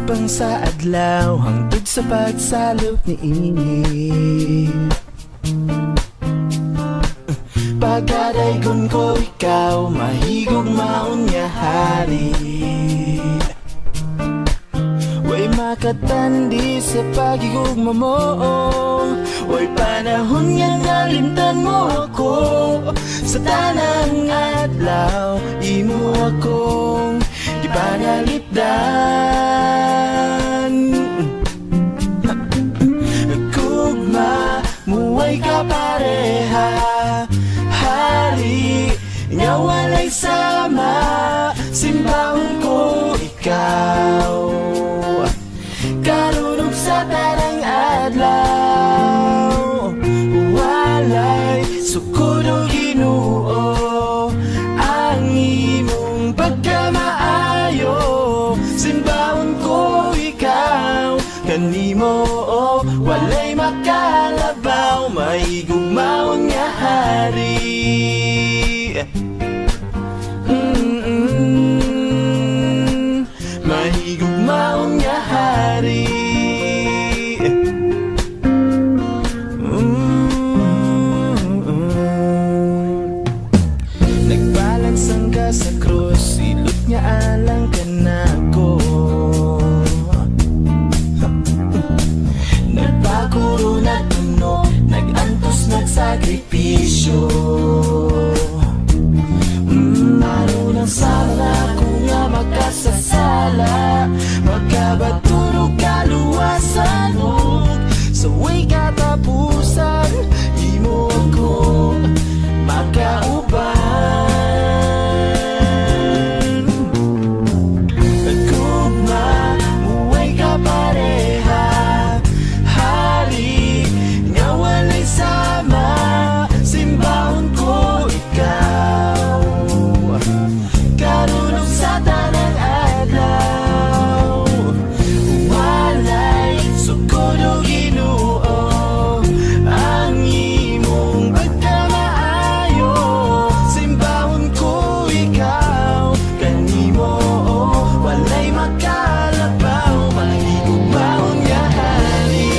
pang sa adlaw hangtod sa pagsalok ni init. Pagkadaygon ko ikaw, mahigog maon nga hari. Way makatandi sa pagigugma mo, way panahon nga nalimtan mo ako. Sa tanang adlaw, imo akong di panalitdan. Kugma, muway ka pareha, hari nga walay sama, simbahon ko ikaw. Karunong sa tanang adlaw, walay sukod o Ginoo, ang imong pagkamaayo, simbahon ko ikaw. Kanimo walay makalabaw, mahigugmaon nga hari. Mahigugmaon nga hari. Nagbalansang ka sa krus, silot nga alang ka na ko. Nagpaguro na tunog, nagantos nagsakripisyo. Marunang sana ko nga makasasala, magkabatulog kaluwasan sa way katapusan, imo ako makauban. Kugma, muway ka pareha, hari nga walay sama, simbahon ko ikaw. Karunong sa tanang adlaw, walay sukod o Ginoo, ang imong pagkamaayo, simbahon ko ikaw. Kanimo walay makalabaw, mahigugmaon nga hari.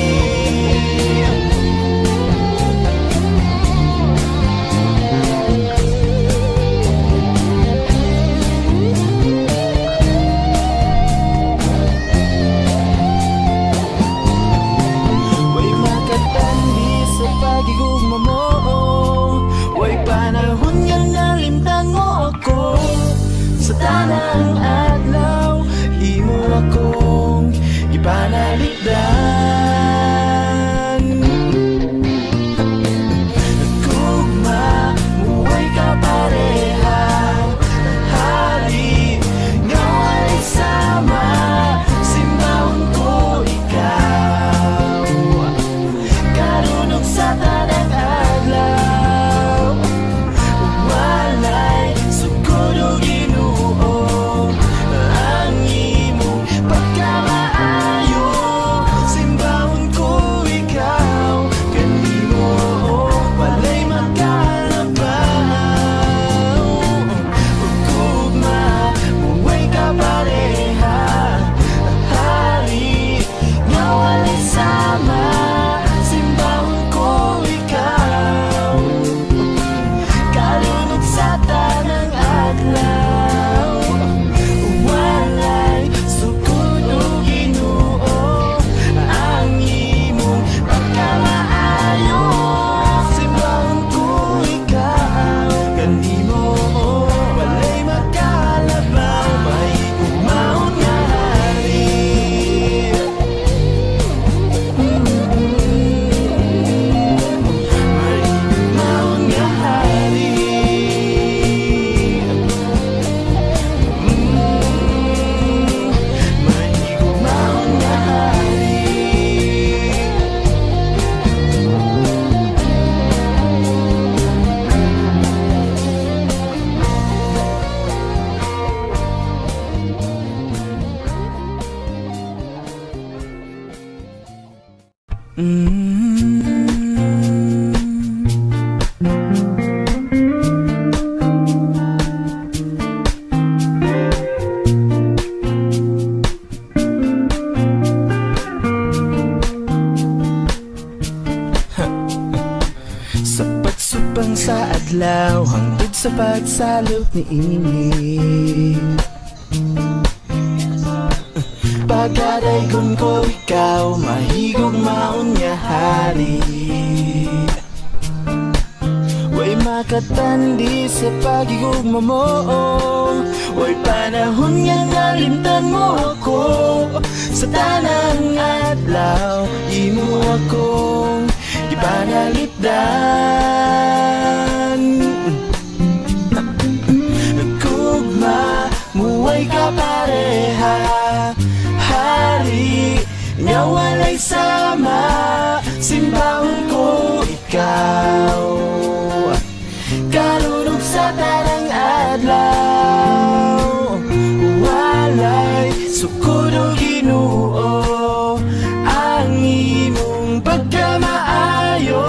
Way makatandi sa pagigugma mo, way panahon nga nalimtan mo ako. Sa tanang adlaw, imo akong ipanaligdan. Kugma, muway ka pareha, hari nga walay sama, simbahon ko ikaw. Karunong sa tanang adlaw, walay sukod o Ginoo, ang imong pagkamaayo, simbahon ko ikaw. Kanimo walay makalabaw. Kugma, muway ka pareha, hari nga walay sama, simbahon ko ikaw. Karunong sa tanang adlaw, walay sukod o Ginoo, ang imong pagkamaayo, simbahon ko ikaw. Kanimo walay makalabaw, mahigugmaon nga hari. Mahigugmaon nga hari. Mahigugmaon nga hari. sa pagsalot ni init. Pagkadaygon ko ikaw, mahigog maon nga hari. Way makatandi sa pagigugma mo, way panahon nga nalimtan mo ako. Sa tanang adlaw, imo akong ipanalipdan. Nagkugma, muway ka pareha, hari nga walay sama. Simbahon ko ikaw, kalunog sa tanang adlaw. Walay sukod o Ginoo ang imong pagkamaayo.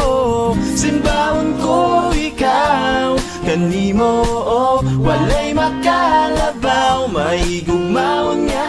Simbahon ko ikaw, kanimo walay makalabaw. Mahigugmaon nga